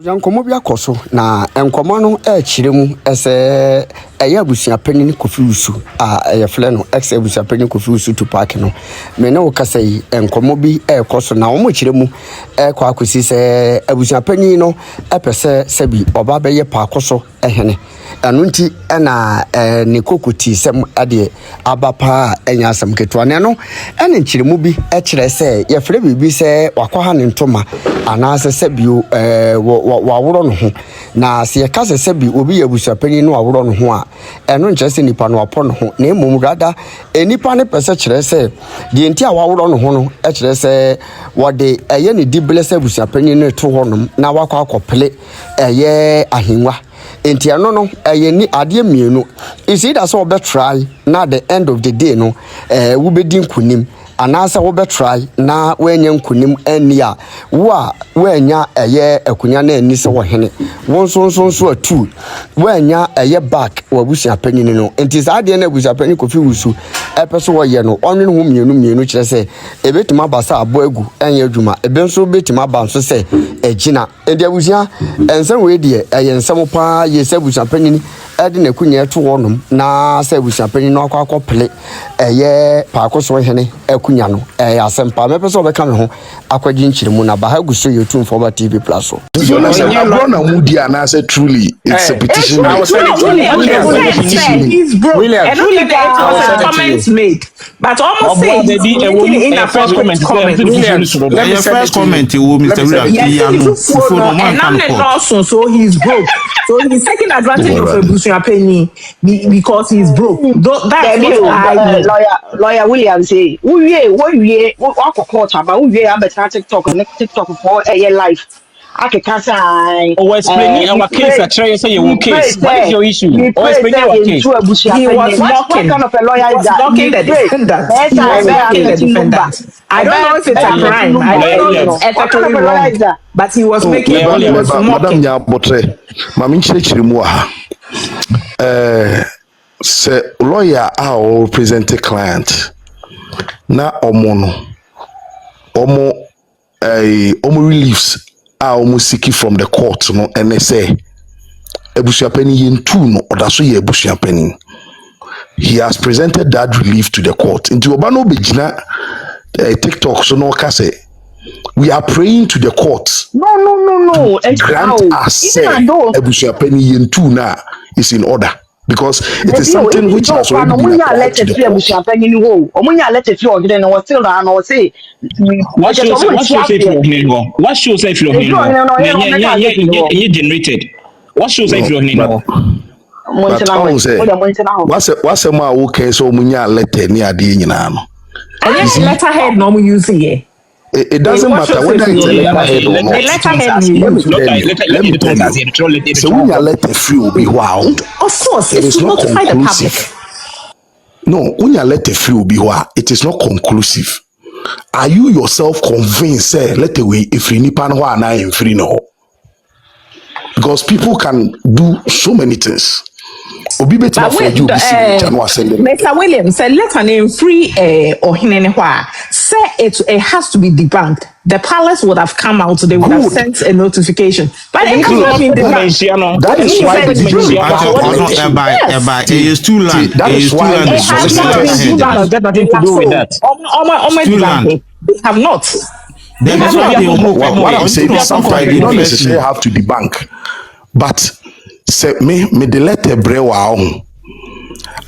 Yankomo bi akoso na enkomo no chire mu ese AbusuaPanyin Kofi Wusu yefle no AbusuaPanyin Kofi Wusu Tupac no me ne wo kasai enkomo bi ekoso na wo chire mu kwa akosi se AbusuaPanyin no epese sebi oba be ye Pakoso Hene anu nti na ne kokuti sem ade abapa enya asem keto ne no ene nchire mu bi kire se yefle bibi se wakwa ne ntoma anase sebio waworo no ho na se yekase sebi obi AbusuaPanyin no waworo no ho a eno nkyese nipa no apo no ho na emom rada enipa ne pese kire se de enti a waworo no ho no kire se wode eye ne diblese AbusuaPanyin no to ho no na wakwa akopele eye ahenwa enti ano no eye ni ade mienu isi da so be try na the end of the day no wo be din kunim anasa wo be try na wenya nkunim ani a wo a wenya eye akunya na ani se wo hene won so atu wenya eye back wo AbusuaPanyin no enti sa ade na AbusuaPanyin Kofi Wusu epeso wo ye no onwe no mienu kire se ebetima basa abo agu enye adwuma ebe nso betima ba nso se egina enti abusua ensem we de eye ensem pa ye se AbusuaPanyin ade na kunya to wonom na se AbusuaPanyin no akwa pele eye Pakoso Hene akunya no asempa me pese obeka me ho akwaji nchire mu na ba ha guso YouTube for TV Plus so na mudi ana say truly it's a petition. He's broke. William, and only there was comments made, but almost say in a first comment. The first comment you Mr. William, and I'm not so he's broke. So he's taking advantage of AbusuaPanyin because he's broke. That's what lawyer William say, we court about we am better TikTok for a life. I can say explaining our case. I try to say your case. What is your issue? Explaining our case. He was mocking. What kind of a lawyer is that? Mocking the defendant. I don't know if it's a crime. I don't know. Ethically wrong. But he was making. He was mocking. Madam Nyabotre, mami chiri mu ha. Say lawyer a represent a client. Na omo reliefs are almost seeking from the court no and they say AbusuaPanyin too no odaso ye AbusuaPanyin. He has presented that relief to the court. Into obano begina TikTok so no kase. We are praying to the court. No. Grant us say AbusuaPanyin too now is in order. Because it is something which has already been applied to the court. What shows if you're generated? What shows if you're what's a ma okay so munya letter near the letterhead no using it doesn't matter whether it's a letterhead or not. Let me so when your letter free will be wow. Of course, it is not notify the public. No, when your letter free will be wow, it is not conclusive. Are you yourself convinced, say, let away if you nipan wa na in free no? Because people can do so many things. Mr. Williams said, let her name free or Hene say it has to be debunked. The palace would have come out, they would have sent a notification. But it has not been debunked. That is why it is too late. That is why it has not been nothing to do with that. They have not. What I'm saying is sometimes you don't necessarily have to debunk. But say me the letter brewa.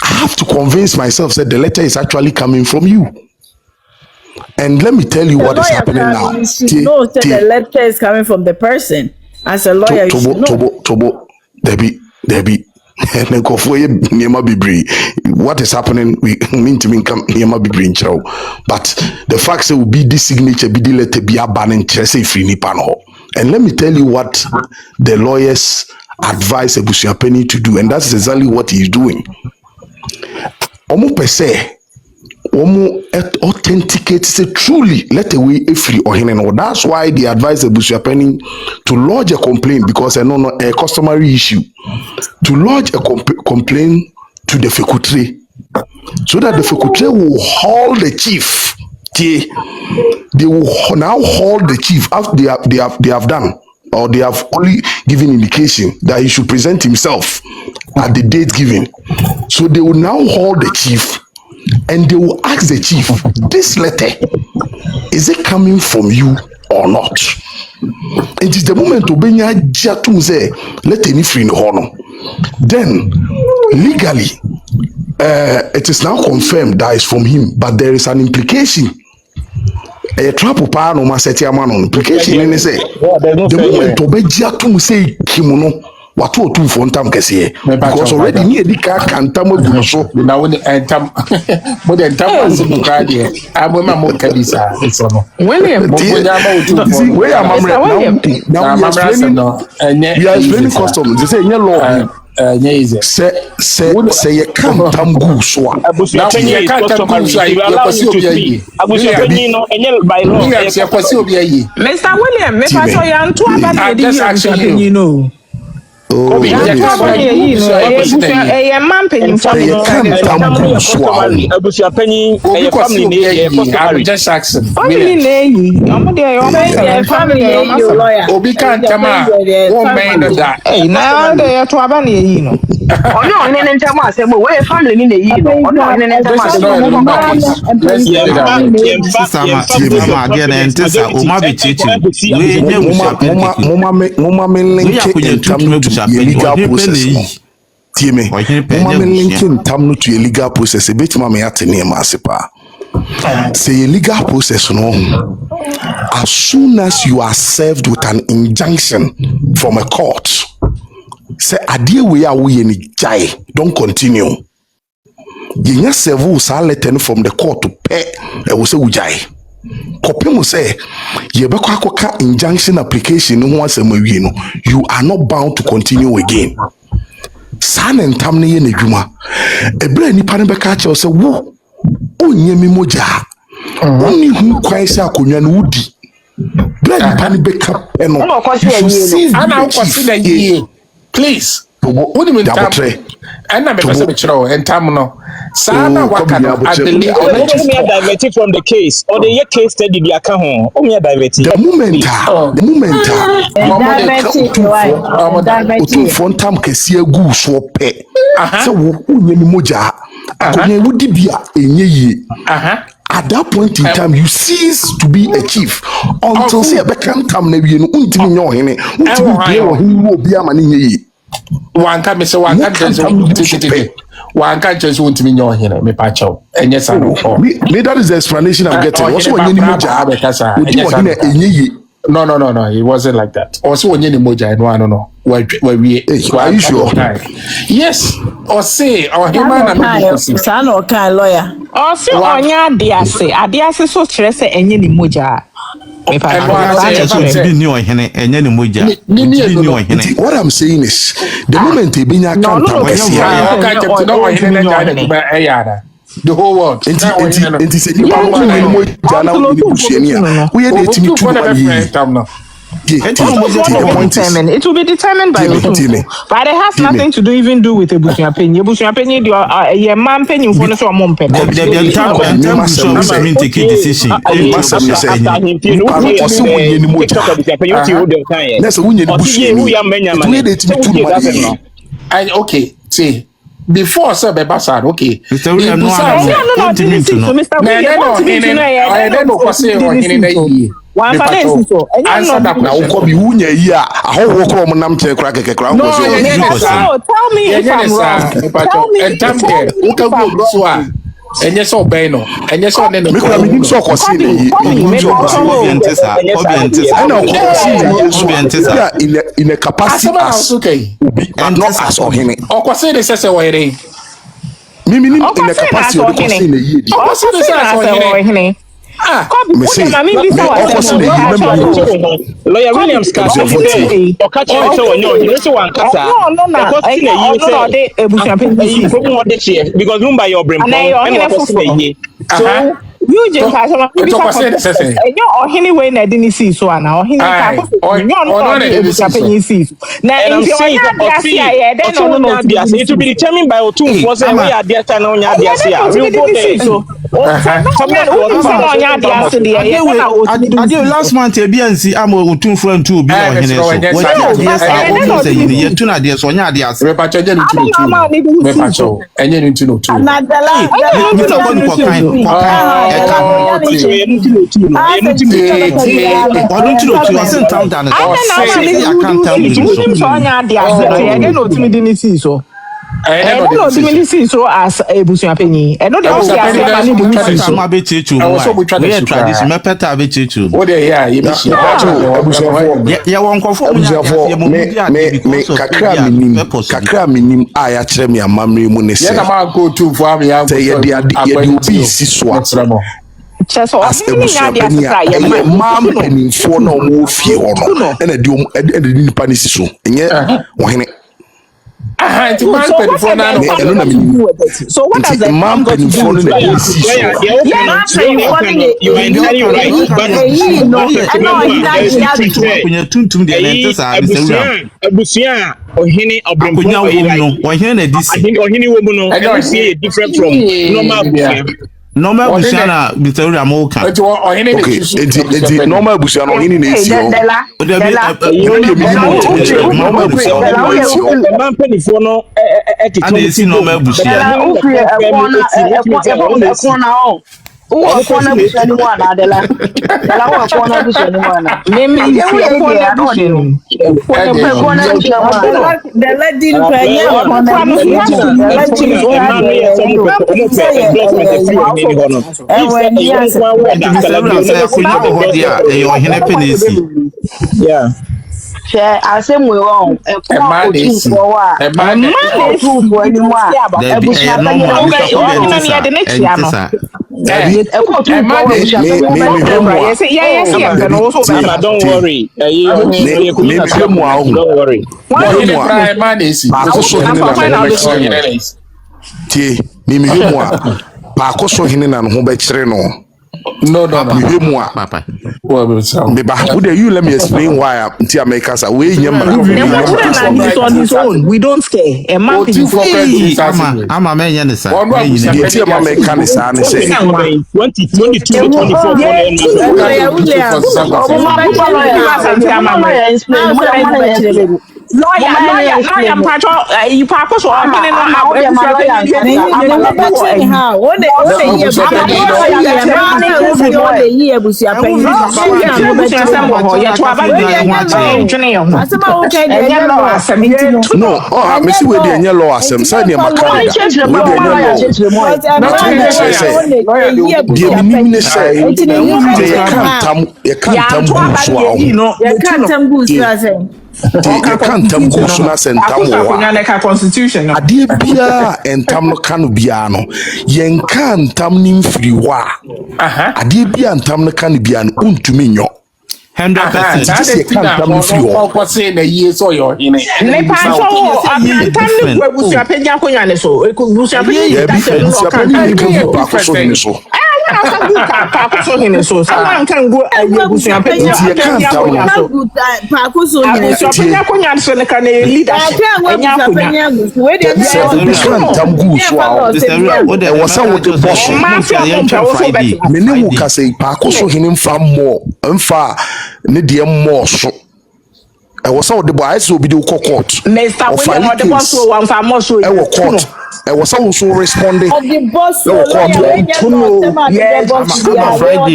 I have to convince myself that the letter is actually coming from you. And let me tell you what is happening now. No, the letter is coming from the person. As a lawyer, Tobo, Debbie. What is happening? We mean to mean come near my bibri chow. But the fact that will be this signature, be the letter, be a banning Chelsea free nipano. And let me tell you what the lawyers advise AbusuaPanyin to do, and that's exactly what he's doing. Omo per se, omo authenticate say truly let away a free or Hene. That's why they advise AbusuaPanyin to lodge a complaint, because I know a customary issue to lodge a complaint to the Fekutre, so that the Fekutre will haul the chief. They will now haul the chief after they have done. or they have only given indication that he should present himself at the date given. So they will now hold the chief and they will ask the chief, this letter, is it coming from you or not? It is the moment to be say, let any free in the honor. Then legally, it is now confirmed that it's from him, but there is an implication. A trap pa no maseti amano implication in say the moment to be to say kimono what to for ntam kese because already ni edika kantam agu so na woni entam mo de entam asu kra de amema mo kabisa so no William we are now we are explaining custom they say law say you can't go so AbusuaPanyin no enye by law Mr. William me pass ya nto aba de AbusuaPanyin no Kofi AbusuaPanyin family ne customary just accent family ne family obi kan tama one man that na de to aba ne yi no ono ne ntem asem we family ni ne yi no ono ne ntem legal process. Tieme, linking tam to a legal process. A bit mama at near Masipa. Say a legal process no. As soon as you are served with an injunction from a court, say adie we are we any jai. Don't continue. You just serve us a letter from the court to pay. I will say ujai. Kopi mo say ye be kwa injunction application no ho asem awie no you are not bound to continue again. San entam ne ye na dwuma ebra nipa ne be ka che say wo onye mi moja oni hu kwan se akonwa no wudi bra nipa ne be ka pe no ana kwasi na ye please what do you mean and na me pese be chiro entam no sana wakano at the legal diverted from the case or the case study the account ho o me diverted the moment for ntam kese agu so pe se wo onye mi moja akonye wudi bia enye yi at that point in time you cease to be a chief until say be kan tam na wie no untimi nyo hene untimi be wo hene wo bia ma ne nye yi wanka me se wanka just want to be your here me pacho enye sa no me that is the explanation I'm getting also when you moja no it wasn't like that also when you moja no where we are you sure yes or say our human and son or kind lawyer or say onya adiase so kire se enye ni moja what I'm saying is the moment he been the whole world it will be determined by Wusu, but it has nothing to do with AbusuaPanyin. AbusuaPanyin your man penny for so mom pen. Okay, see. Before sir be basa okay Mr. William no one answer that tell me if I'm wrong. And yes, so Beno, and yes, on the in a capacity as okay, and not as Hene. Or say this as a way. Mimi in a capacity of Hene. Lawyer Williams because by your brain so You just have some people say or anyway na didn't see so na or hini Pakoso no AbusuaPanyin see. Now if you are there see then no it will be determined by Otum for say we are there na onya there see. We go there. So last month ebiansi am Otum for ntu bi o hene so. What there say you tuna there so onya there see. Me pa cheje ntu. Me pa cho. Enye ntu no tu. So as AbusuaPanyin. And not kakra minim aya kire me amamre mu ne se. Ya ma go to for me ya. Say ye obi siswa. As AbusuaPanyin mam penimfo na omo fie ho no. E na di nipa ne siso. Enye wo hene. So what does that man penifo no na si so? Abusua ohene obrempo ohene na disi ohene wo mu no I see different from normal Busia na Biteri Amoka. Okay, normal Busia no hini na esi o. Normal Busia man penifo no and esi normal Busia. Share I say we wrong. A man is for don't worry. Pakoso hene na ho be kire no. No. Papa. You let me explain why America say we nyamra. On his own. We don't stay. A man I'm a man yen say. The America is an say. 2022 24 lawyer, you Pakoso no, I see where the any law asem say the Makanda. Cantam go sooner send tam constitution. Adie bia entam no kanu bia no yen cantam nim free wa. Adie bia entam no kanu bia no untumi nyo. 100%. Just you can't free wa. What say na year so yo in ne pa so akantam ne AbusuaPanyin akonyane so AbusuaPanyin Pakoso so. Pakoso hene so someone can go AbusuaPanyin Pakoso AbusuaPanyin akonyane so ne kan leadership cantam go so was some with the boss me ne wo ka say Pakoso hene mfa ne de mo so e was some the boys will be the court Mr. William the boss one for more so e wo court e was also responding the boss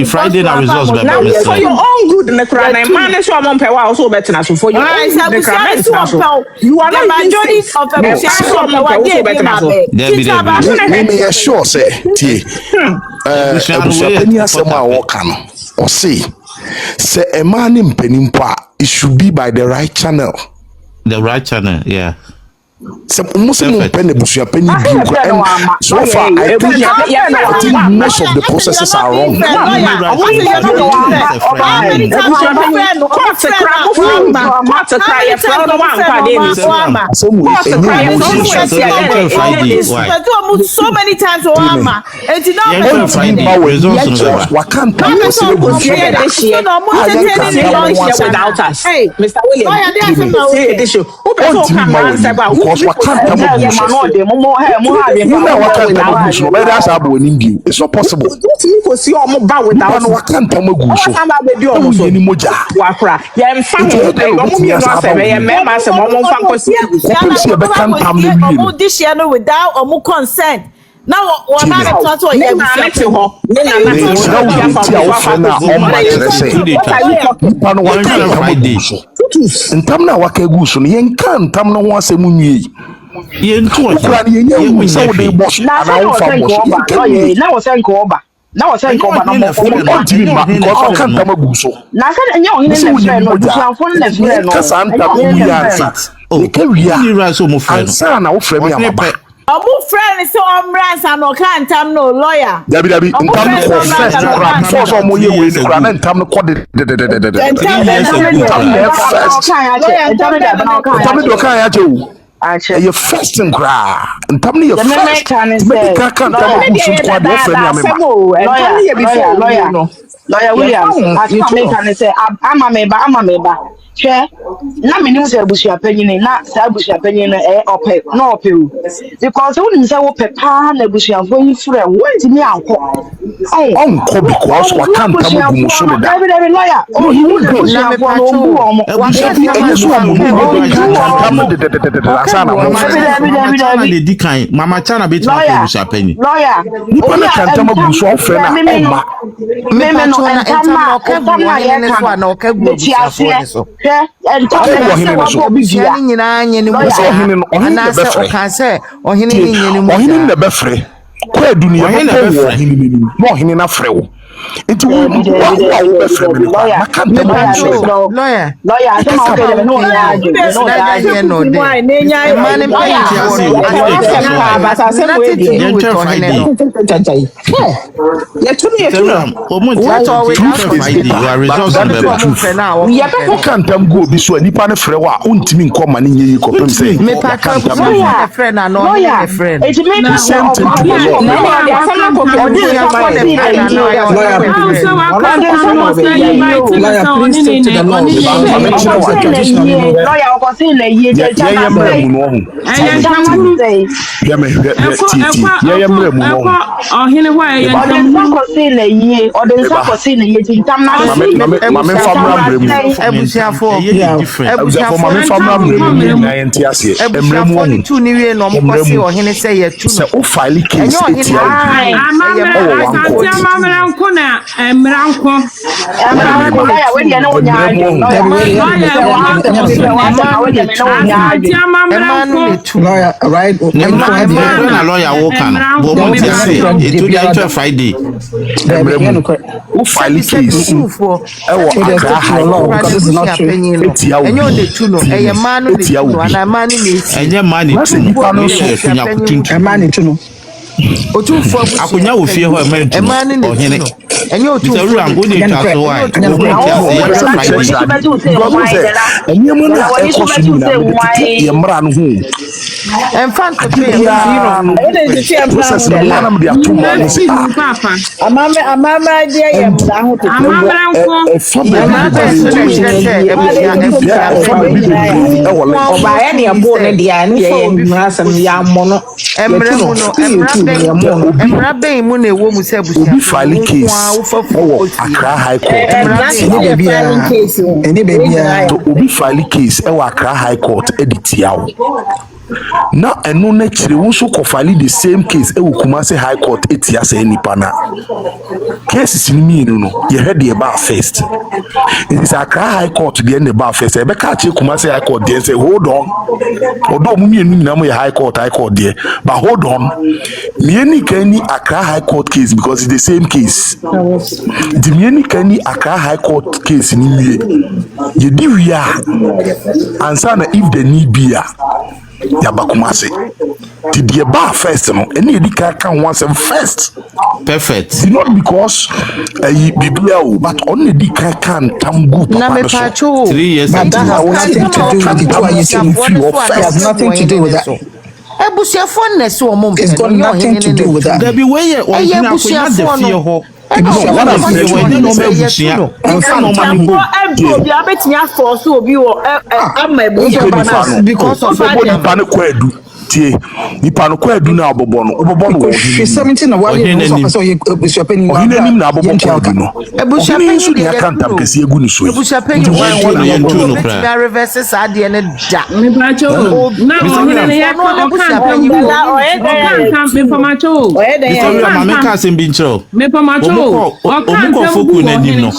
Friday na results be now for your own good na kra na man so am pe wa so better so for your own you are not majority of me sure say tie AbusuaPanyin asema wo kan o say say a man in penimpa it should be by the right channel. Yeah. Some Muslim pen AbusuaPanyin so far I think most of the processes are wrong. So many times without us. Mr. It's not possible. without consent. Now what about that? Friend so omrans and no can't no lawyer. Dabi before some more we ntam no kode your first and cry ntam no your first lawyer Williams as can say ama meba hwe na me nim say AbusuaPanyin na say AbusuaPanyin ope na ope o because when say wo pepa na abusuafo yi frɛ wonti mi anko onko because what can't come with so that lawyer oh he would go na me pa Mama Chana bit AbusuaPanyin lawyer you can't tell me so friend me no entama Ayeka na okagbo so and talk about bibia nyina nyene mu na se o kan se ohene ni nyene mu ohene na befre kwa dunia ko ohene na frewo enti wo befre me na kan tell me so lawyer say ma okay no ya no dey man can't go be so nipa ne frɛ wa untimi nkoma ne nyi ko pem say me pa kan friend na no friend it make sense Friday. Who file case? Akunya wo fie ho emantu ohene enye otu ru am odi twa so wa Obi file case Accra High Court. Obi file case Accra High Court editiawo. Now eno na chire wo so ko file the same case Kumasi High Court etia se nipa na. Cases ni mienu no ye head the bar first. It is Accra High Court the end bar first. Ebe ka che Kumasi High Court dey say hold on. Odo mu mienu nyina mo ye High Court there. But hold on. Mieni kani Accra High Court case because it's the same case. The mieni kani Accra High Court case ni wie. Ye di wia. Answer na if the need be Yabakumase. Did the bar first, no? Any edika can once and first. Perfect. Not because Biblia, but only edika can tamgu. Na me pacho 3 years but ago. that has nothing to do with it. It has nothing to do with that. Ebusuafoness wo mom. It's got nothing to do with that. There be way or ebusuafo What is because of tie nipa no kwa adu na abobo no obobo no 17 na wale no so AbusuaPanyin ohine nim na abobo kwa adu no AbusuaPanyin so dia kanta kesi egu ni so AbusuaPanyin no na reverse sade ne da me pacho na ohine ya AbusuaPanyin me pamacho Victoria mama ka sem bi nchero me pamacho o kan foku na dim no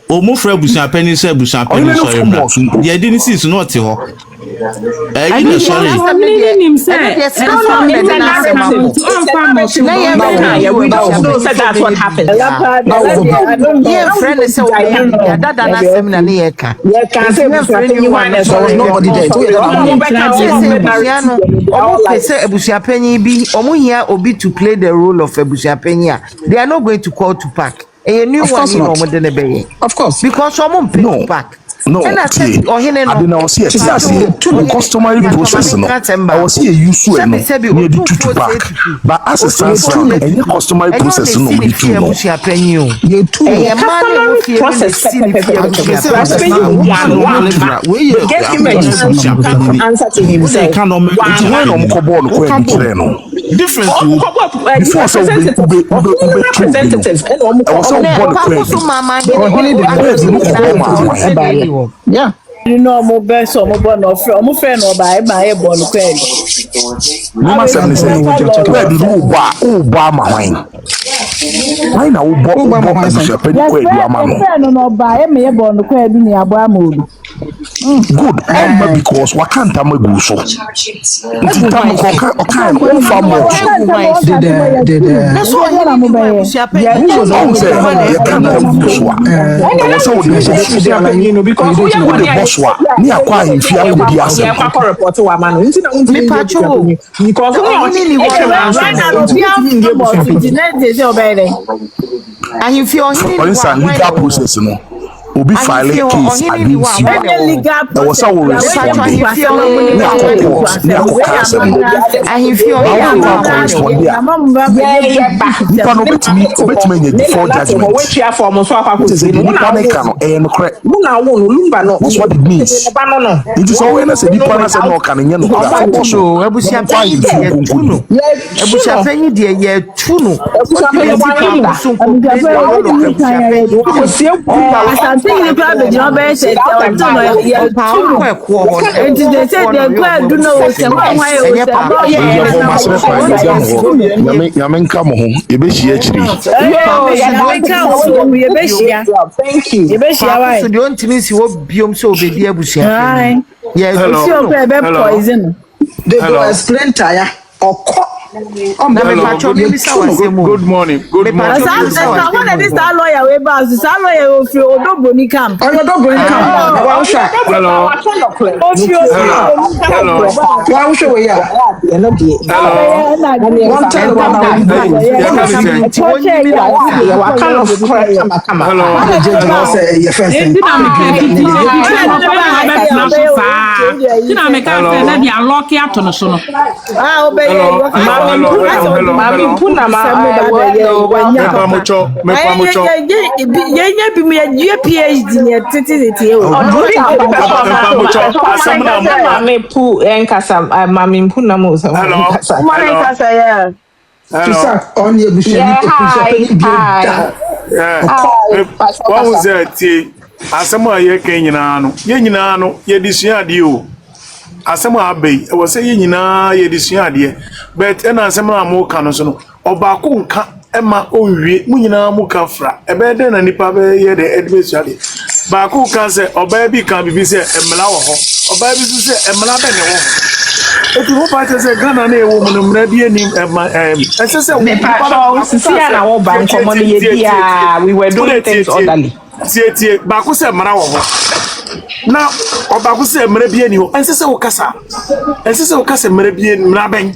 o mo fra AbusuaPanyin se AbusuaPanyin so remra dia di ni sis no te ho sorry that's what happened. Yeah, friend is so that seminar Ayeka. there was nobody there. Say AbusuaPanyin bi omo here obi to play the role of AbusuaPanyin. They are not going to call Tupac. A new one in Omodene. Of course. Because someone pay Tupac. No, I didn't see it. The customary process. I was here used to near the Tupac, but as a transfer, any customary process no be too long. You too. Process. Get him answer to himself. Different representatives. Yeah. You know, I'm best or more born of from friend or by my born query. No, say, where did Obama wine? Why now, Obama buy me born query near Bamud. Good, because what can't I do so? Obi file case against you. There was a respond. That's what it means. It is always a difference and no can you Thank you. So don't mean you will be so be AbusuaPanyin. Yeah, poison. They go explain tire or Good morning. Good morning. Lawyer way back. Lawyer of your Doboni camp. hello. What was that? Asama Ayeka nyina no ye disua de o asama abei e wo se ye nyina ye disua de but na asama am ka no so no obako nka e ma onwie mu nyina mu ka fra e be de na nipa be ye de edbesua de ba ko ka se oba bi kan bibi se emla wo ho oba bi su se emla be ne wo etu ho pa se Ghana na e wo mu no mra bi anim e se me pa sisi na wo ba nkomo ne ye bia we were doing things orderly tie ba ko se mra wo ho Now, Obaku say Marabian, you and Sessa Okasa. And Sessa Okasa Marabian Mraben.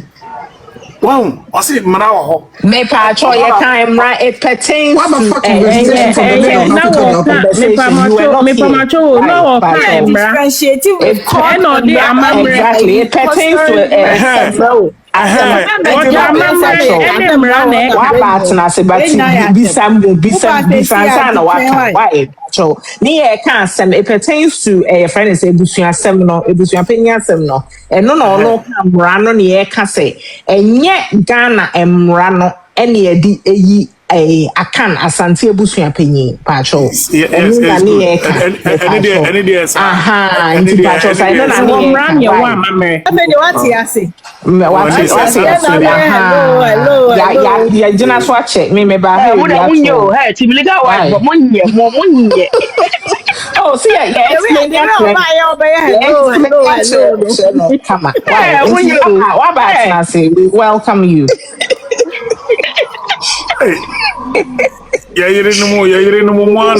Wow, I see Manaho. Me patro your time right it pertains What the fuck is registration from the legal me pamacho no exactly it pertains to so near can't send it pertains to a friend is Ebusuan Seminole, Ebusuan Panyin Seminole, and no Rano near Case, and yet Ghana and Rano any a can asante Ebusuan Panyin Pacho. Yes, aha, into Pacho, I don't know run your one, mamma. Hello. Yeah, just watch it. Me ba. Hey, Timiliga wife, but money. Oh, see, come on. What about Nancy? We welcome you. Yeah, you didn't know. Yeah, you didn't know. I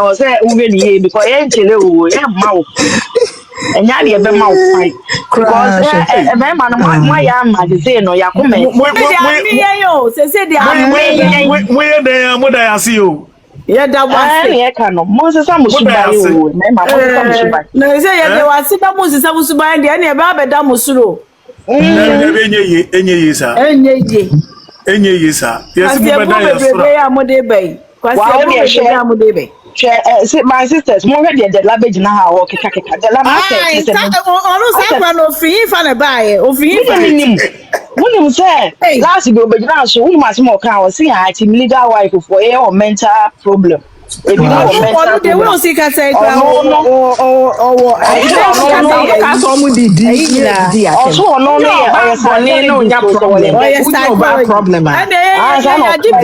was there really because and now you have a mouth fight because my young say no, you come where they are, what I see you. Yeah, that was cano. Moses, I must buy you. No, say there was some Moses, I was buying the any about Damusuro. Any years, yes, my sisters, more ready the labbage now, or Kaka. The William said, last year, but now, so we must more count. See, I team legal wife for a mental problem. If you know, they will see can say, problem.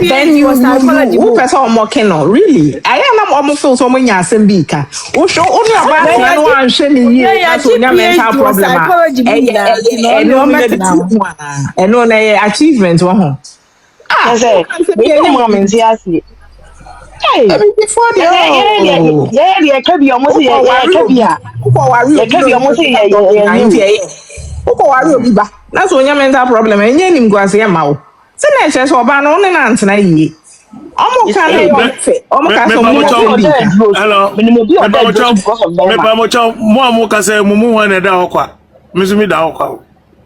Then you person more cannot really. I am almost so many Asembika. Who show only about one shilling mental problem. And on achievement. I say, hey, before the can be almost that's when your mental problem and you go as a mouth. So let's just open on an answer. Almost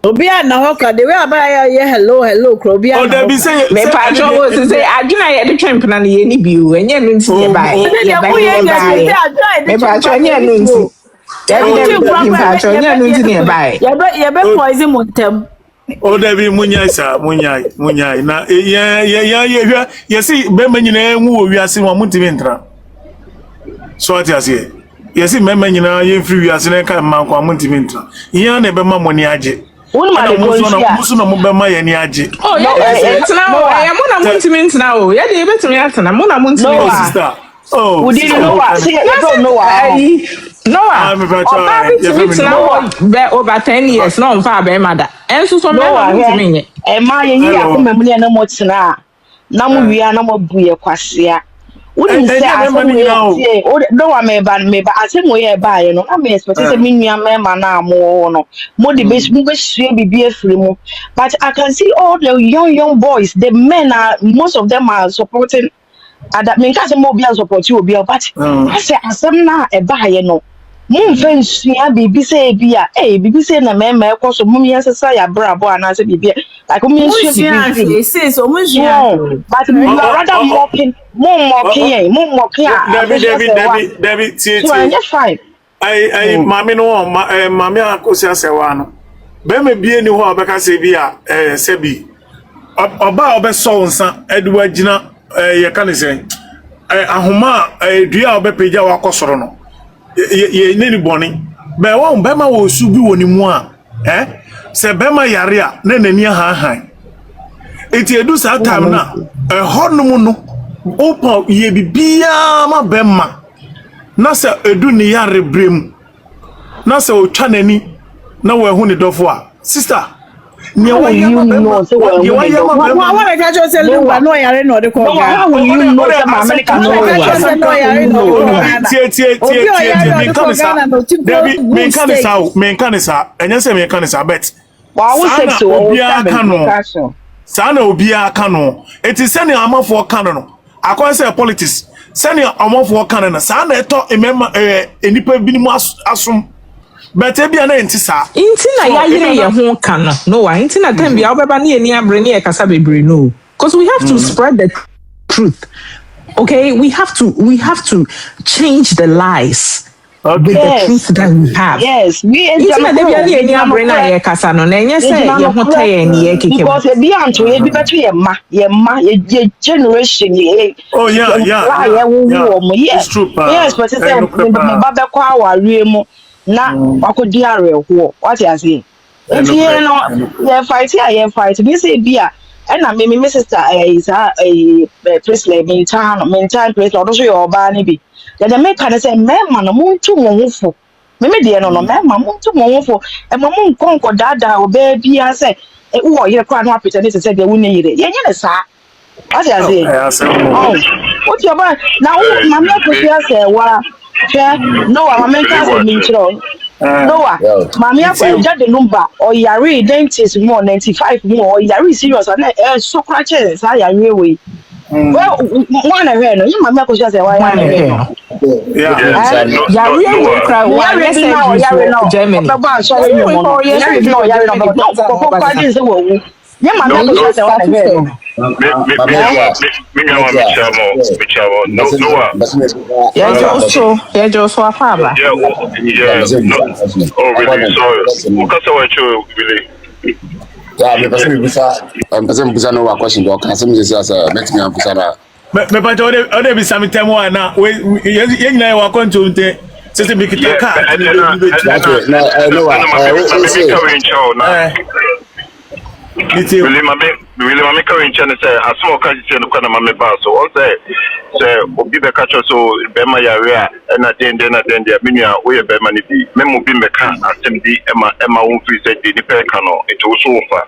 Obia na hoka the way abaya hello Krobia. Oh there be say me patro say aduna ye de twemp na ye ni biu enye no nti ye bai. Me patro enye no nti. Ya patro enye no nti ne bai. Ye be poison montem. Oh there be munyai na ye see be manyina enwu owiase mo mutimi ntra. So ati ase. Ye see me manyina ye free wiase na ka man kwa mutimi ntra. Iya na be ma moni age. Wusu na mubema ya ni aje. Oh, yes, now I am on a multimint now. Yeah, they better me at an amona multimint sister. Oh, we didn't know what. See, I don't know why. No, over 10 years, no, far by mother. And so, and my year, I remember no more tonight. Now we are no more buoy quasia. Wouldn't say I no, I may ban me, but I say we buy, you know. I mean, but it's a minion man now more the best movies will be free. But I can see all the young boys, the men are most of them are supporting. That means I more be support you, but I say, I some now a buy, you know. Moon friends, yeah, baby say, be a baby say, a man may cause a mummy as a say a bravo and as a baby. Like a million says almost but you are rather mocking, more David, just fine. I, mammy, no, mammy, Kosia Sewano. Beme be any one because Sebia, Sebi. About the songs, Edward Gina, you can say, Ahuma, a dear Bepeja Wakosorono. Ye need bonny. But one Bema will soon be one in one. se bema yarea na nani han enti edu sa time na honum no opa ye bibia ma bema na se edu ni yare brem na se otwa nani na we hu ni dofo a sister ni wa yama bema so we wa yama bema wa na ka say luwa no yare no de ko ga how will you know say America no men kanisa enye se men kanisa bet wa wo sex o obia kanu sana obia kanu eti se ni amafo kanu no akon say politics se ni amafo kanu na sana eto emema enipa binimu asum but ebia na enti sa inti na ya yire ye ho kanu no wa inti na dem bia obeba na eni abre na ye kasa bebre no because we have to spread the truth. Okay, we have to change the lies with the truth that we have. Yes, we because be anto ye be beto ye ma ye generation ye. Oh yeah. It's true. Yes, but say me ba be kwa aware mu na akodi areho. What you say? Enti no ye fight. Me say bia and my sister is a presley maintain presley also your bani be the make can say men man moon to wonful maybe dear no men man moon to wonful and mamma conquer dada or baby I say oh you're quite happy to say they wouldn't need it yes what I say what your bad now mamma could say well no I'm a mental Noah, Mammy, I've got the number or Yari dentist more 95 more or Yari serious and so crutches. I am really well. One of them, you mamma could just say, why I'm here. Yari cry, why Yari no, Germany. Sorry, Yari no, yeah, mamma could just say, what I'm Really, my current channel say a small country no kana mame ba so on say obi be catch so be ma yare a na den dia menua we be ma ni bi memo bi me ka asem di ema won free say di pe ka no it so fa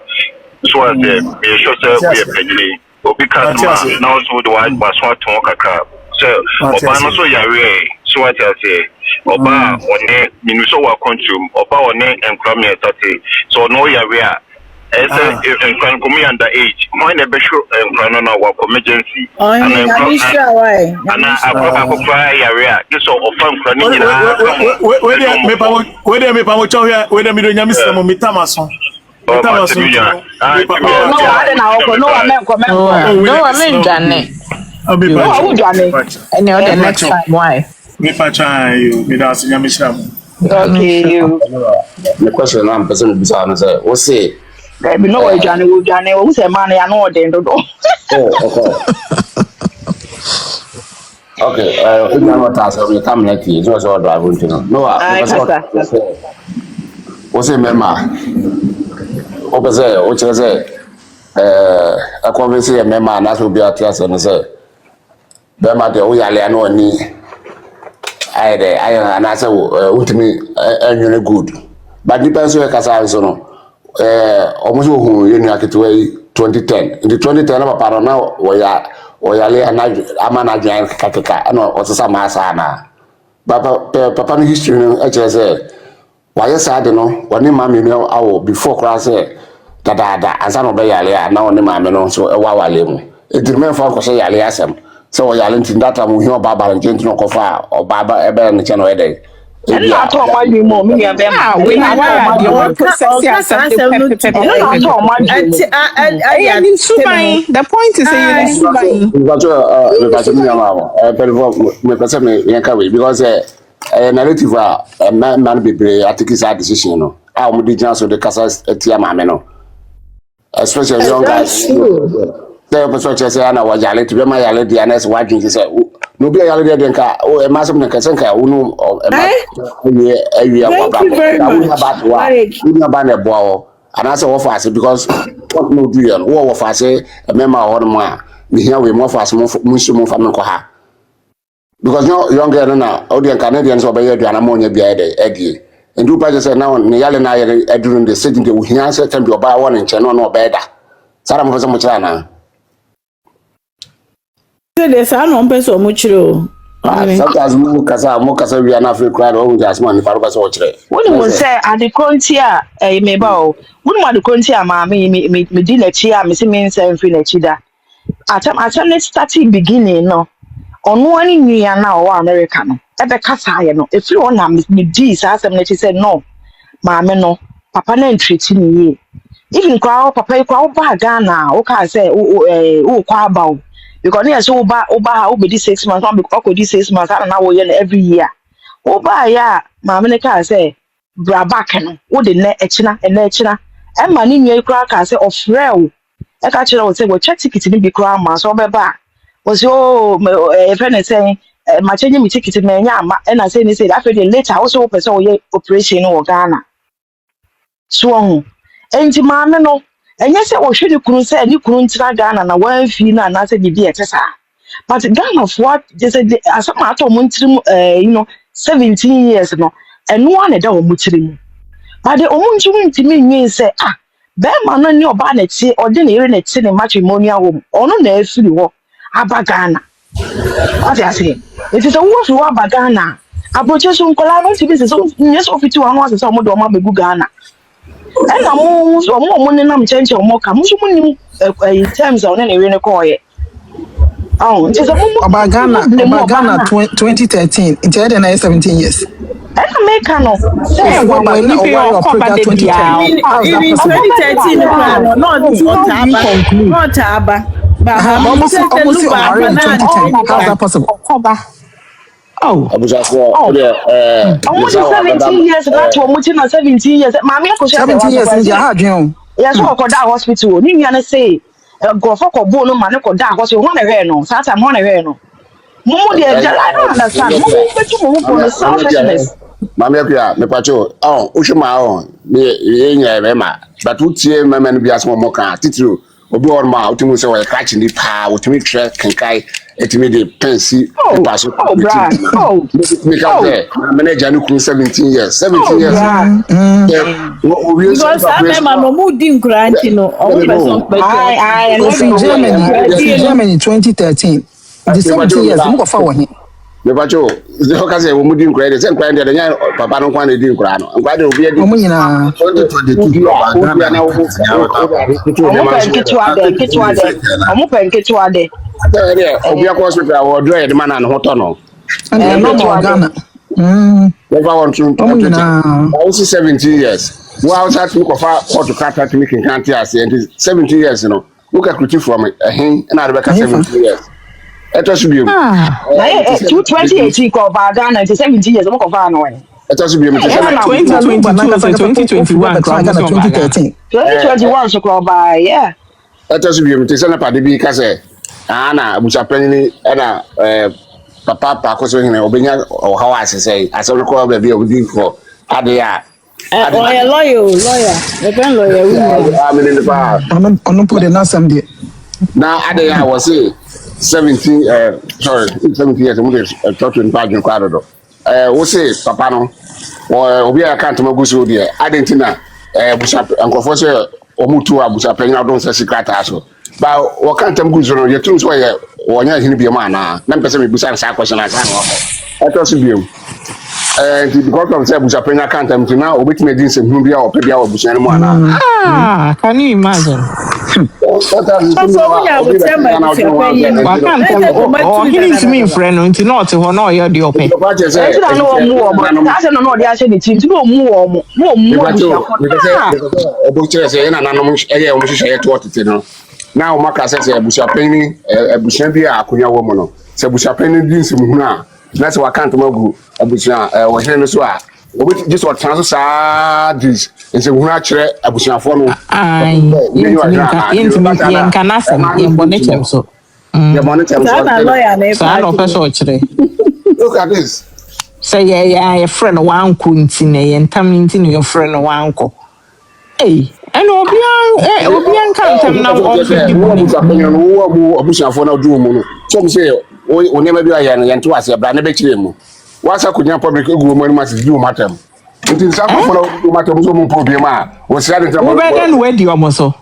so as be sure say we pegili obi ka na also the white was what to kakra so oba no so yare so what I say oba one minu so wa control oba one enclame tate so no yare if can come under age, mine a special and work emergency. And I cry area. This sort of fun for me. Where me pamocho here, where me do nyamisa mo mitamaso. No, I mean Janet. No, I would Janet. And the next time, why? Me pacha you, me das nyamisa. Okay, you. The question I'm person beside say, what's say? Baby, no, Johnny, who say money, I know they don't. Oh, okay. If you're not asking, we come like you. It's not so I want to know. No, what's it, Mema? Opposite, which is a conversation, Mema, and that will be a class and say, Bema, the Uyale, no ni. I and I say, with me, and you're good. But depends on your casa. Almost who you know 2010. In the 2010 papa na oyale amana join kakeka na osesa masana papa no history no e chere say why sad no woni mama no awo before class say dada ansa no be yale na woni mama no so e wawale mu e dirme fa ko say yale asem so oyale ntin data mu hi obaba ntin no kofa obaba ebe no che no ede and not all my dream, me, we have the point is a narrative a man be I think it's a decision, you know. How many chance of the Casas at Yamano, especially young guys. They were such as Anna was yelling to be my lady, and as watching, he said, no be yale de nka o e masem nka senka unu e ma awie Thank you very much. unu ba na boa wo anase wo fase because what no do yan wo fase e mema ho no a me hia we mo fase mo nsu mo fa me ko ha because no younger na audience Canadians obey aduana mo nya bia de edie ndu pa say now ne yale na yale edurun de setting de uhia say time bi oba won nche no obey da sara mo fese mo kira na Say say no person mo kire o. Sometimes mo kasa we na free crowd o just man faru kasa o kire woni mo say adekonti a me ba o woni mo adekonti a ma me di na chi a me se me nsa free na chi da atam ne starting beginning no ono ani nwia na o America no ebe kasa ye no efiri o na me di sa asem na chi say no maame no papa na entreat ni ye even kwa papa kwa ba Ghana o ka say o kwa about because near so oba be di 6 months one be di 6 months and na wo ye every year oba ya maame ne ka say bra back no wo de na echina e ma ni nwa ikura ka say ofrel e ka kire wo say wo check ticket ni bi kura ma so be ba wo say e friend say ma change mi ticket me nya ma e na say ni say after the later wo so person wo ye operation wo Ghana so ho enti maame no enye se wo hwe ni kunu se ni kunu ntira Ghana na wan fi na na se bibi etesa but Ghana for what they say asama ato mo ntirim 17 years no eno ane da wo mo tirim but the omunju ntimi nyin se be ma no ni oba na ti ode na ire na ti ne matrimonial home ono na afiri ho aba Ghana what you say it is a wo fi aba Ghana aboche so nkola no ti bi se so nyes ofiti wa no ase so mo do ma begu Ghana and mo ne nam chenche mo ka mo so mo nim terms on na we ne ko ye oh nti so mo About Ghana 2013 until then 17 years and America no say what about ni pe o cover 2010 even 2013 no not aba almost 2010 how's that possible oh abujafo almost 17 years that one 17 years mama ko say 17 years in your adwen yes so ko da hospital ni nua na say go for ko bo no ma ne ko da hospital ho na hwe no sa ta mo na hwe no mo de I don't understand mo betu mo for the selfishness mama ya me pacho ushuma me yenya be ma but utie mama no biase mo kan titiro obi won ma utimu se we catch ni pa utimi tre kankai etimi de pensi paso me ka say manager no kun 17 years we because I man no mu di nkura anti no o person Germany 2013 the 17 years mo ko fa wo he me pacho the ka say wo mu di nkura de say nkura de nya papa no kwan di nkura no nkura de obi edi mo nyina 2022 omo penketu ade obi akọ hospital wo do e de man na hoto no no mo Ghana never want to 17 years wo outside to kofa court kata to make can't say 17 years no look at critique from na Rebecca 17 years it was be 2018 ko ba Ghana 17 years mo ko fa no it was be 2021 2021 so ko ba yeah it was be me say na pade bi ka say na AbusuaPanyin na papa Pakoso Hene obenya o how say as recall be obedi for adea lawyer the grand lawyer on put the nasam there now adea was say 17 years mo dey talk to Pakoso kwado we say papa no obi account magusu there adentina ankofo say omutu AbusuaPanyin adon say secret aso ba wakanta mguzo no yetum so ye wonya hini bi ma na mpese me busa sa question asa no eto so biom because of say AbusuaPanyin account am tina obetime din se hu bia ope bia obusa ni mo ana can you imagine hini to me friend no nti not ho na oye de ope na o maka say AbusuaPanyin abusua bi akonya wo mo no say AbusuaPanyin din sim hu na say wakant magu abusua wo Hene no so a obi just what trans sa dis nse hu na kire abusuafo no ai yen kanasem yen bone chem so The money terms. Sa no person chire. Look at this. Say your friend one kuntine and tamintin your friend one ko. Hey, and Obian can't tell now on the Abusuafo na do mu no. Some say o never be ayan yan to ase bra na be kire mu. Wasa kunya public egu mu ma se do matem. Ntin sa ko na do matem so mu problem a. Wo sia de wo be den we di omo so.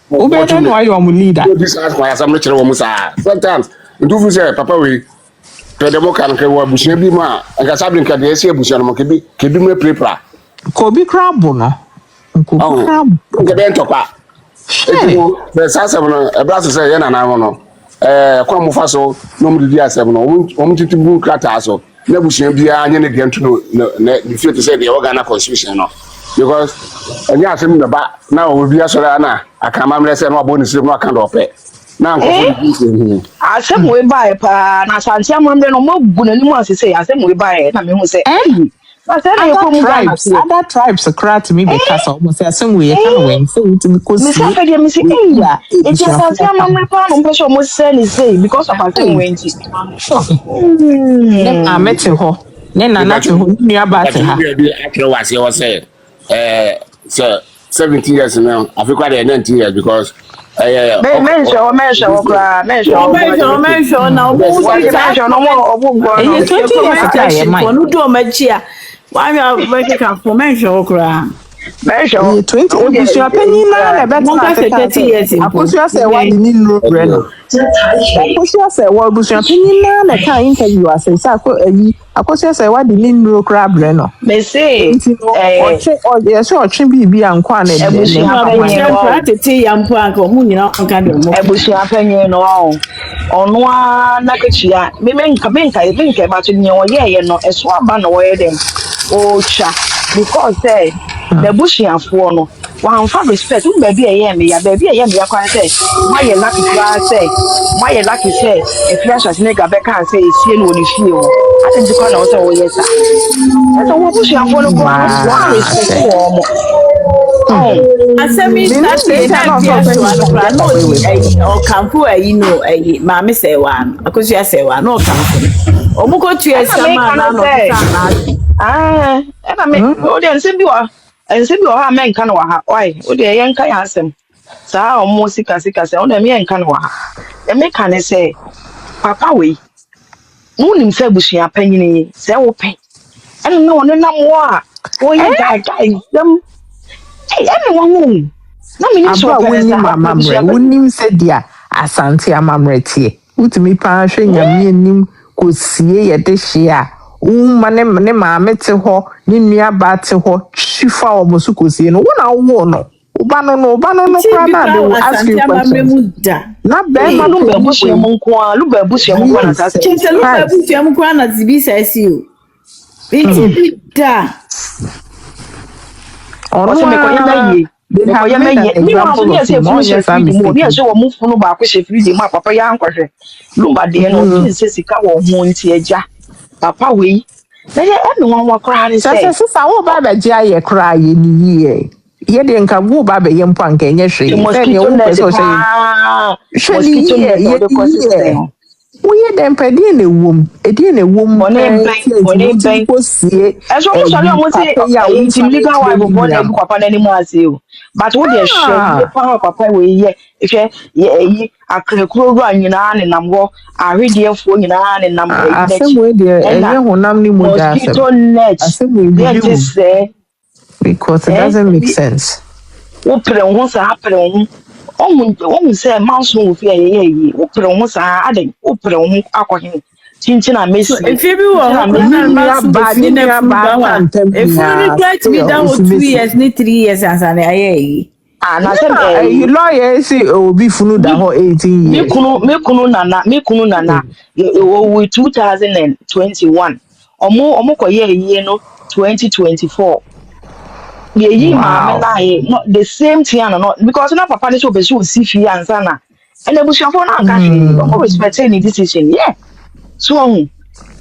Wo be den why you leader. This ask why some kire wo mu sa. Sometimes ndu fu say papa we to the mo kan ke wo abusua bi ma anga sabin ka de ese abusua no ke bi me prepare. Ko bi crab no. Ko bi crab. Ke ben topa. The Sassam, a brother say, Yana, no, come with us, no, the DSM, no, to book Crataso, never should be any again to know, you feel to say the organ constitution, no, because, and you ask him the back now will be a Solana, I can't remember saying what bonus, no kind of pay. Now, I said, we buy a pan, as I say, I'm no more good anymore to say, I said, we buy it, and I say, hey. Other tribes are crowd to me because almost as some way can win. So to because it's just a my pan almost say because of our thing went. I met her. Then I not near about her. Was you say, so 17 years now, I feel quite 19 years because. Mention now. 20 AbusuaPanyin na better 30 years Akosua say what the need no brand Akosua say what AbusuaPanyin na can interview us say Akosua say what the need no crab brand no me say yes o twen bibi ankwa na AbusuaPanyin 30 yampo anka omu nyina onka de mo AbusuaPanyin no ono a nakachia me menka ba to nye wo ye no eso aba no wo ye dem o cha because say the bushianfo no wan fa respect un baby me ya kwan say why lucky kra say why lucky say if you as nigga be kan say sie no ni fie wo ati ti kwa na wo say wo yes a so wo bushianfo no ko wan respect wo mo asemi start na dia so anokra no o kampo ayi no ayi ma me say wan Akosua say wan no kampo omuko tu esama na no eba me o de nse bi wa ha men kan wa ha oi o de yen kan asem sa o mo sika se o de me yen kan wa ha e me kan se papa we mu nim se AbusuaPanyin se wo pe en no ne nam wo a wo ye guy dem ene wo hu na me ni so pe sa mama mre wonim se dia asante amamre tie utimi pa hwe nyame anim kosie ye de hia mane maame te ho ni nua ba te ho twifa omosu kosie no wona wo no uba no kwa na de wo ask you question na be ma lu be bushia mu nko na sa kinse lu be bushia mu nko na zibi sa si o bi da ono me ko ye mi wa so ye se fu she free mo bi so wo mu fu no ba ko she free mo papa ya ankwhwe lu ba de no se sika wo ho nti eja papa we na ye eme wan wa kra ni say sasa wo ba ba gia ye kra ye ni ye de nka wo ba ba ye mpo anka enye hwe se ne wo pe so say mosquito net ye wo ye dem pe die na wom money bank kosie eso mo so le mo say intim legal wife bo na ebu papa na ni mo ase o but wo de hwe papa we ye hwe ye akrekuro ru anyina ne nam ho ahwedefo nyina ne nam asemo de enye honam ni mo da mosquito net they just say because it doesn't make sense wo pre ho sa pre ho ohun say mouse no fi ye wo pre ho sa aden wo pre ho akwahin chinchina mesi if you wo na ba ni na ba if you regret me down 2 years ni 3 years ansane aye na say you lawyer say obi funu da ho 18 years me kunu nana we 2021 omo ko ye no 2024 ye ma me na ye no the same thing no because na papa ni so be so si fi ansa na and AbusuaPanyin na aka hwe omo respect any decision yeah so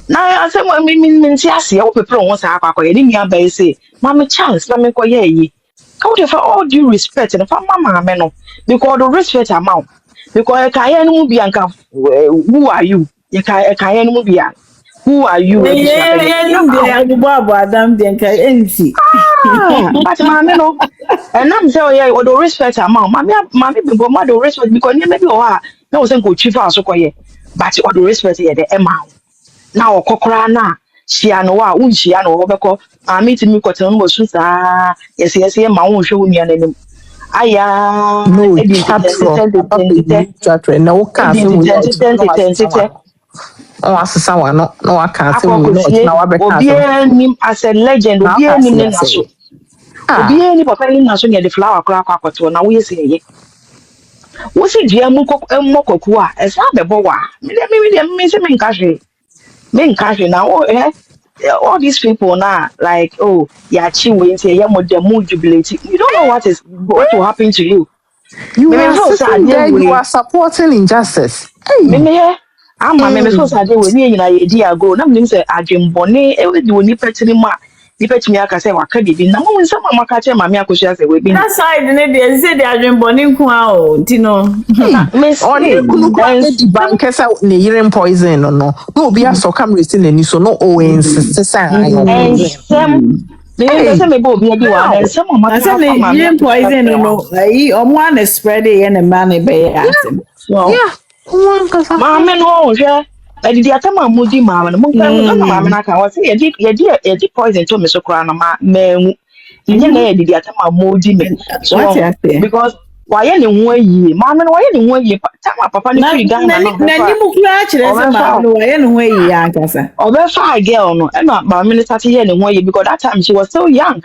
na say me ti ase wo pepre won sa akwa ye ni mi aba say mama chance na me ko ye yi how dey for all due respect and for mama me no because the respect amount because kaya no bi anka who are you? You kaya no bi an. Who are you? Ebusua penny. Yeah, Abubo Adam Denka NC. But mama no. And I'm saying, yeah, or the respect amount. Mammy, be more the respect because you maybe or no sen go chief house so but or the respect here the amount. Now okokra na shia no wa unshia no obeko ami ti mi kote no so sa yes ma won hwe woni anem aya no edi chatro papa tente pe chatro na wo ka se edi mu tente no asesa wa no no wa ka se mu no akokosie na wa be ka obi se nim as a legend na obi ka nim se ne ya naso se ah obi ni papa ni naso ne the flower kra akwato na wo yesi ye wo si dia mu koku a esa bebo wa me se me nka hwe men country now all these people now like oh yeah chiwe say yeah more demo jubilate you don't know what will happen to you you me are feel sad sitting dey there you we are supporting injustice hey me ama me hey feel sad dey we ni nyina ye di ago na me say adwembone e we di oni petini ma ni petimi aka say waka bibi na mo nsa mama ka che mama akosia say we bi That side ne say they are doing burning kwa o, tino. na me oni say kunu kwa and di bankesa ne yire poison no obi aso camera si n'ani so no o insist say ayo poison sem me hey say me bo obi adi wa how na sem mama I ka said fa mama you akosia poison say wa no. Omo an spread it and man be yeah asem. so yeah one kasa maame no hwɛ adidi atama mudi maame no monka hu na maame na ka wɔ sɛ yɛdi poison to me so koraa no ma mangu ɛnyɛ na yɛ didi atama mudi me so What you say? because wayɛ ne ho ayie maame no wayɛ ne ho ayie tama papa no Na firi Ghana na ni mu kura kire se ma ɔbɛfa no wa ye no yi ya nkasa. ɔbɛfa a girl no ɛna maame no start yɛ ne ho ayie because that time she was still young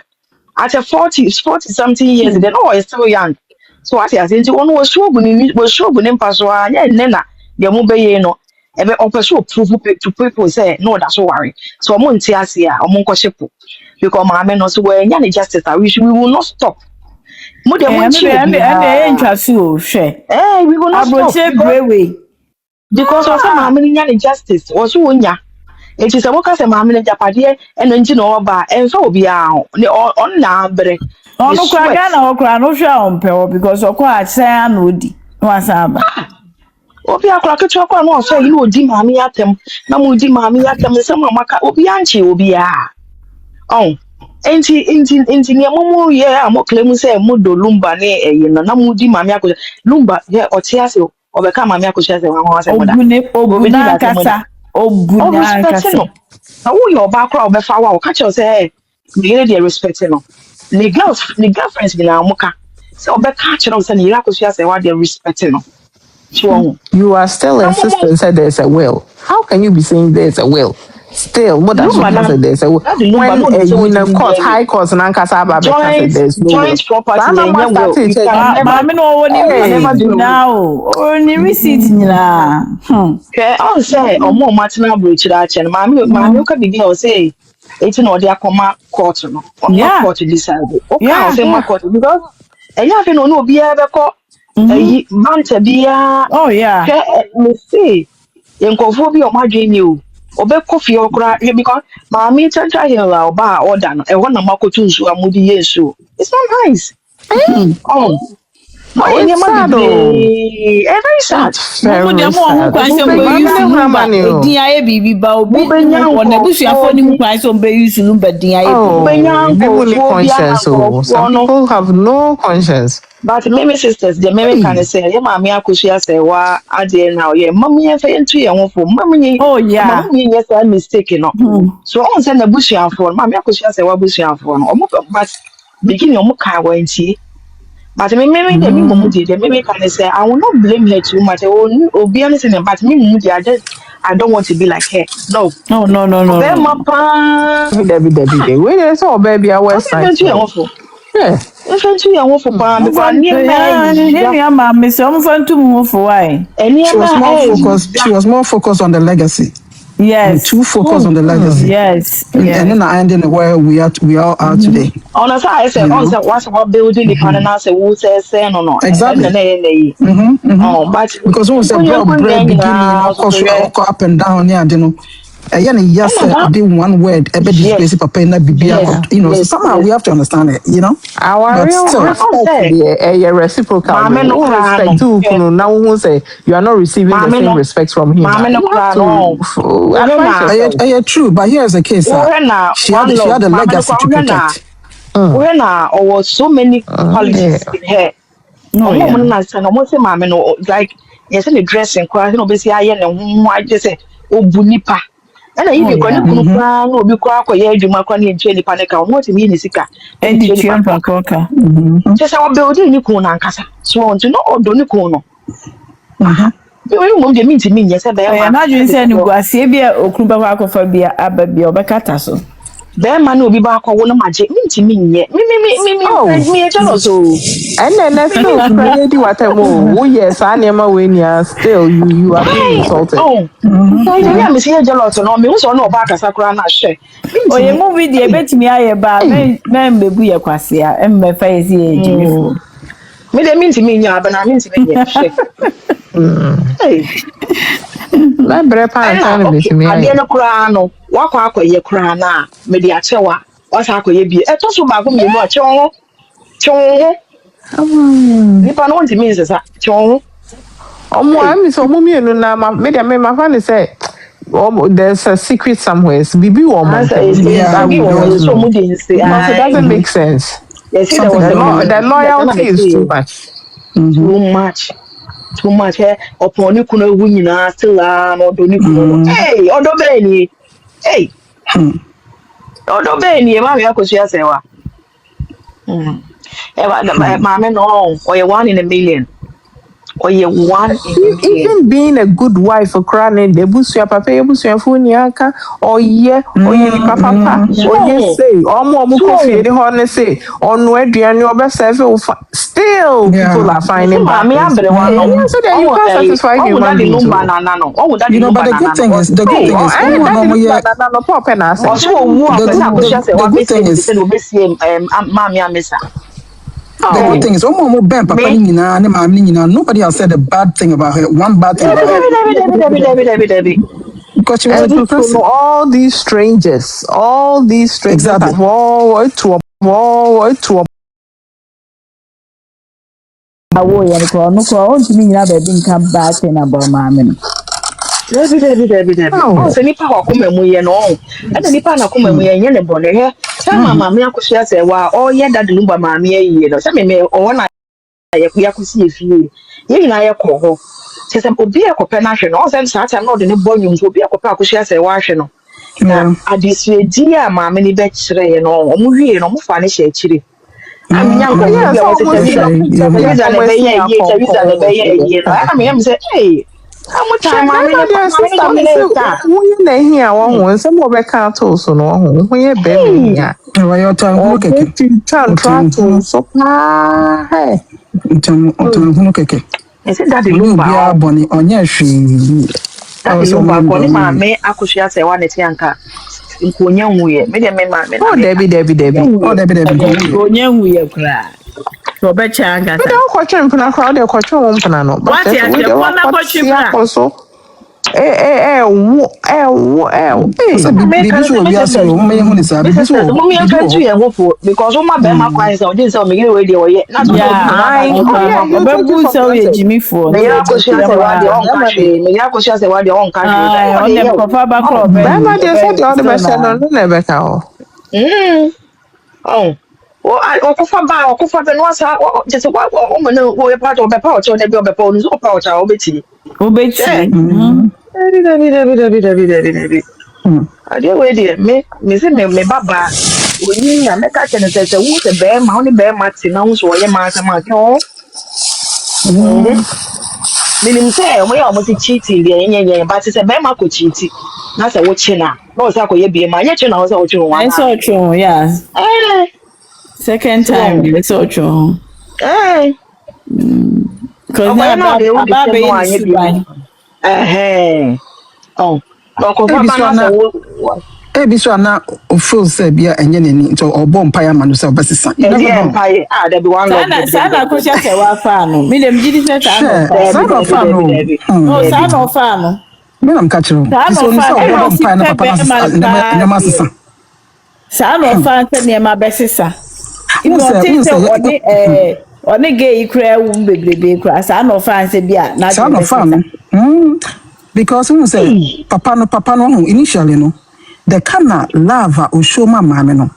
at a 40 something years then oh is still young so as I say one was sure bunin paswa yeah nena the mo be no ebe opese prove to people say no that's so worry so mo nti ase a mo nko shepo because ma me no so we nya ne justice we will not stop mo de mo Me nchi be obi and ntwa so o hwe. we will not stop Abroche brewe. because of say ma me nya ne justice was wo nya enti se mo ka se ma me ne japade eno nti no oba enfa obi a on na abre the Onu kwa sweat Ghana okra no hwe on pe because okwa akyɛ na odi. Wasaba. obi akora ketewa kwa no ọsọ yi na odi maame ya atem na mo di maame ya atem nsɛm a maka obi anche obi a ɔn enti ne mo ye a mo claim sɛ mo do lumba ne ɛyi no na mo di maame akɔ lumba ye ɔte ase ɔbɛka maame akɔ sɛ wɔn asɛ mo da obi di Obuna da asɛm da kasa. Obuna respect kasa. no na wo yɛ ɔba akora ɔbɛfa wa ɔka kyerɛ sɛ ne yere deɛ respect no ne girlfriends bi na mo ka sɛ ɔbɛka kyerɛ sɛ ne yere akɔ sɛ wa deɛ respect no so you are still insisting say there's a will. How can you be saying there's a will? Still, what does Lumba you na say there's a will? that the Lumba When no say what in a you court, be high court, and Ankasa Babeka said there's no will. joint property Sana and yeah master will you teacher, can Ma never me no woni you can never hey, do receipt a will. now. Oni receipt nyina. On say omo matina bridge that chen mami ka bibi o say eti na odi akoma court no ma Yeah. court decide o ka o Yeah. say ma court because eya fe no no obi e be ko eyi banta bia Oh yeah. hwe me say nkofo bi o madwe ni o obekọ fie okra because maami chancha hill a oba order no e ho na makotu nsu amudi yesu it's not nice oh oh, onye it's ma sad. Oh, bibi very sad it's Mumu de very mo ho sad. kwan se mbe Mami use ne lumba Hamani, oh, edin aye bibi ba mo obi benya wo na busuafo nkofo ni mu bi kwan se mbe use lumba din aye mo bibi. benya oh, people need nkofo bi ama conscience. Oh, some nkofo no people have no conscience. but meme sisters the meme Hey, can say ye maami akosua say wa ade na ye mami ye fe ntu ye ho fo Oh yeah. mami ye say mistake no so on say na busuafo no maami akosua say wa busuafo no omo but beginning omo kan wa ntie but me mumu dey me can say I will not blame her too much obi anything but me mumu dey I don't want to be like her no Oh no. obe ma pa Debbie. Wait, there's all baby our obi fe website. ntu ye ho fo Yeah. fe ntu ye ho fo pa because Mfan ya ya heni ama me se mfan tu mu fo why. She was more focused on the legacy. Yes. Too focused on the legacy. Yes. And then I ended where we all are today. on a I say You on know. say what's what building the panel now say who say no and Exactly. then oh but Because when we say when you bro kun bread then beginning, na of course, up and down, yeah, you know. Yes, be one word, a bit disgrace papa in that you know, so somehow we have to understand it, you know. Our But real still, respect, reciprocal. Who respect who now who say you are not receiving the same respect from him. You have to advise yourself. true, but here's the case. She had a legacy to protect. When or so many qualities in her. No, Mom yeah. na say no mo say mama no like yes the dressing kwa no be say aye ne ho age say obunipa. Na yi bi kwa ne kunu kwa na obi kwa akoye adwuma kwa ne nche nipa ne ka mo te mi ni sika. E And the nche nipa children kwa. coca. Say say obi odi ni kunu na nkasa. So on to no odo ni kunu no. We mo de mi ti mi nye say be Oh, yeah, ma. not you say you go see be okruba kwa kofa bia ababia obekata so. Be ma na obi ba akọ wo no maje mi ti mi nye. Me e jealous o. And then still credit whatever. Oh yes, I never win ya. Still you are being insulted. Oh. Yeah, me see jealous no me so no ba kasa kura na hwe. Oh, you movie the betimi aye ba men bebu ye kwase a emme fa yesi ejimi fo. Me de minti me nya ba na minti me ye hwe. Hey. Na bre pa anta na betimi aye. Ade no kura no, wakọ akọye kura na me de achewa. Wasa akọye bi. E to so ba ko me no achewo. Chewo. Nipa no wanti me nsesa. Chewo. Omo am so omo mienu na me de me fan say there's a secret somewhere. Bibi woman. So mo de nse. It doesn't make sense. Yes, there was the loyalty is too much. Too much. Upon you kuno wu nyina still no do ni kuno. Hey, odo be ni. Hey. Odo be ni ma me akosua sewa. Mama no, or 1 in a million. Or you 1 in a million. Even being a good wife for crying, the busua papa, busua funiaka, or ye, or ye papa, or ye say, or more Kofi, the honor say, on where do you best still people are finding bad things. So that you can't satisfy human beings. You know, but the good thing is, the good thing is, the good thing is, nobody has said a bad thing about her. One bad thing about her. Because she was a good person. All these strangers exactly. Awo ya ko no ko on timi nyina ba bi nka bad thing about mama no. Debi. Oh, se nipa wa kuma mu ye no. E de nipa na kuma mu ye nye ne bone he. Sa mama me akosia se wa o ye dad lumba mama ye no. Sa me o na ye kuyakusi efie. Ye nyina ye ko ho. Se se obi e kope na hwe no. O se sa time no de ne bonyu obi e kope akosia se wa hwe no. Na adisuedi a mama ni be kire ye no. Omo hwie no mo fa ne hye akire. Aminya nko bi a wo se television na be ye. Na me am say hey. I'm time mama sister who na here won some be can to so no ho ye be me ya your time who keke to so hey time who keke is it that the lumba boni onye hwe that the lumba ko ni ma me akohia se wa ne ti anka nkonya nwuye me de me ma me oh debi oh debi nkonya nwuye kra so be changa ta what is it because o ma be ma kwan se o din se o me gire we de o ye na so so ye jimi fo me ya ko sia se wa de on ka hwe me ya ko sia se wa de on ka hwe o dem ko fa ba ko be ma de se de o de be se no na be ka o oh o ko fa be no asa je se wa o mo no wo ye part of be pa o che o de be o be pa o so pa o cha o be ti David. I dear way dear me say me baba oni na me ka chene se wo se be ma oni be ma ti na wo so ye ma sa ma ko minim say we ya mo ti cheating de ye but se be ma ko cheat na se wo chi na o se akoye bi ma ye chi na o se wo chi wa na so true yeah second time they so true cuz na ba be ni suban oh no ko fa ba na se wo so na o feel say bia enye nani so obo mpaya ma no say obesesa you never know mpaya there be one love sana ko se wa fa no me dem jidi se sana fa no no sana fa no Me am catch you. It's only so one pine papa na masisa. Sa no fan se ne ma besisa. Who say Oni gay kura wu bebrebe kura sa no fan se bia na do besisa. Because who say papa no initially no the kind of love or show my mama no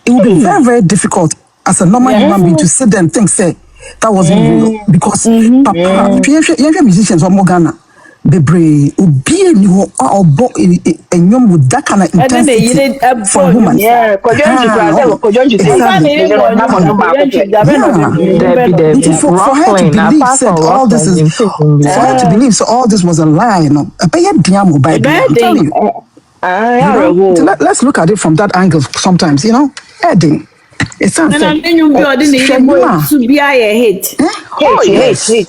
it would be very very difficult as a normal human being to sit there and think say that wasn't real because papa you musicians or Morgana bebre obi ni ho obo enyom with that kind of intensity for women. Yeah, for her to believe so all this was a lie, no. I'm telling you. Let's look at it from that angle sometimes, you know. Eddie. It's something. To be a hate.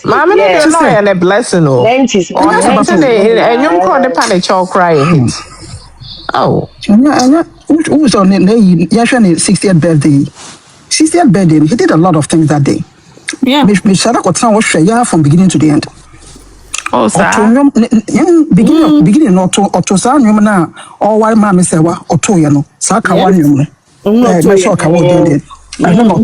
Mammy, there's no a blessing. And you call the panic or cry hate. Oh, who was on Yashan's 60th birthday? 60th birthday, he did a lot of things that day. Yeah. Mishara got some from beginning to the end. Oh, sir. Beginning not to Otosanium now, or why Mammy said, Otoyano, Sakawanium. I don't know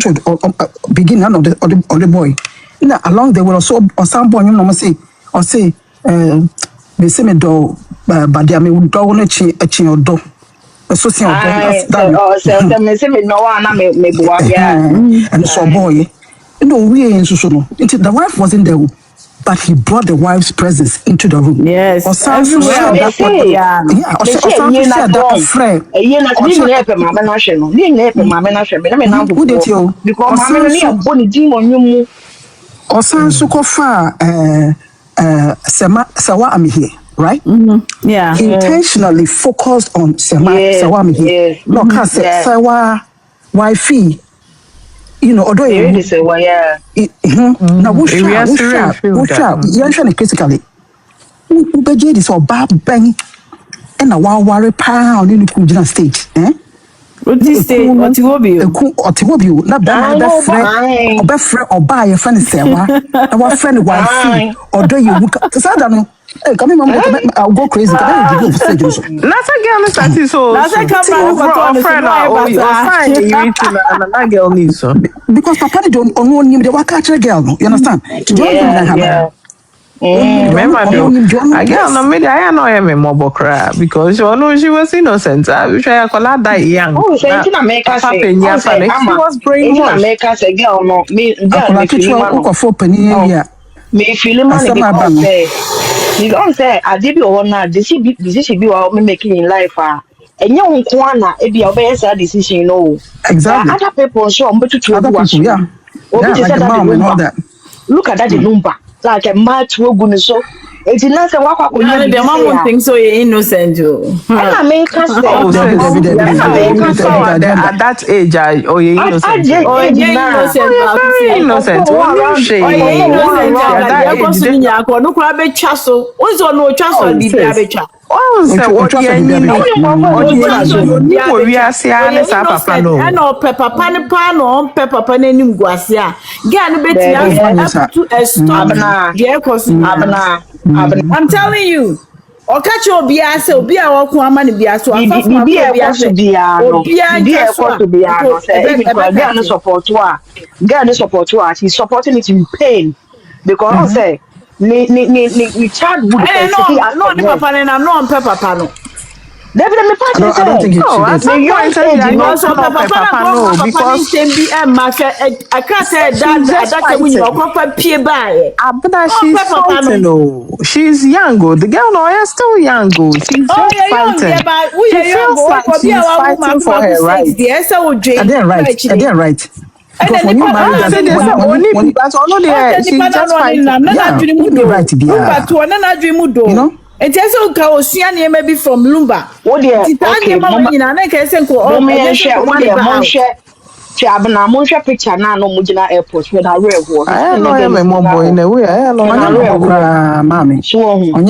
beginning of the boy. Now along they were also or some boy you know say they say me do but they me do on a chin or do. So say and so boy we in so the wife wasn't there. But he brought the wife's presence into the room. Yes. Or something said that friend. Who did you? Or so far, Sawa I'm here, right? Yeah. Intentionally focused on Sawa I'm here. No, cause Sawa wifey. You know, although you say, well, yeah. Now, what's critically? Who began this or bad bang and a wild worry pound in the Kujina stage, eh? What is it? What you will be? Not that friend or buy a friend, Sarah, our friend, wife, or do you look at I don't know. Hey, come in, I'll go crazy. That's a girl, so that's a friend or fine. That girl needs so because Papa don't own him. They were catch a girl. You understand? Remember, I girl no maybe I know him more bokra because you know she was innocent. I wish I could that young. Oh, say she was brainwashed. Make us a girl no me me feeling money because you don't say I did be on now this should be what me making in life and you wanna it be a better decision no exactly other people show but to other people yeah like the mom and all that look at that the number like a match we go so it's not say what the mom thinks so innocent and I make us say at that age innocent I'm telling you. Catch your bias, or be our woman, be as well. Be support to us. He's supporting it in pain because say, childhood. No, papa, and I'm not on papa. Definitely, I don't think because I can't say that when you are peer by. She's young, the girl no, is still young. She's just fighting. She feels like she's fighting for her rights. And they're right. Because when you marry that, she's just fighting. Yeah, you know. It is okay, maybe from Lumba. What dear? Okay, picture now no mujina airport when I read was. I know more boy in a way. I know mommy. So, on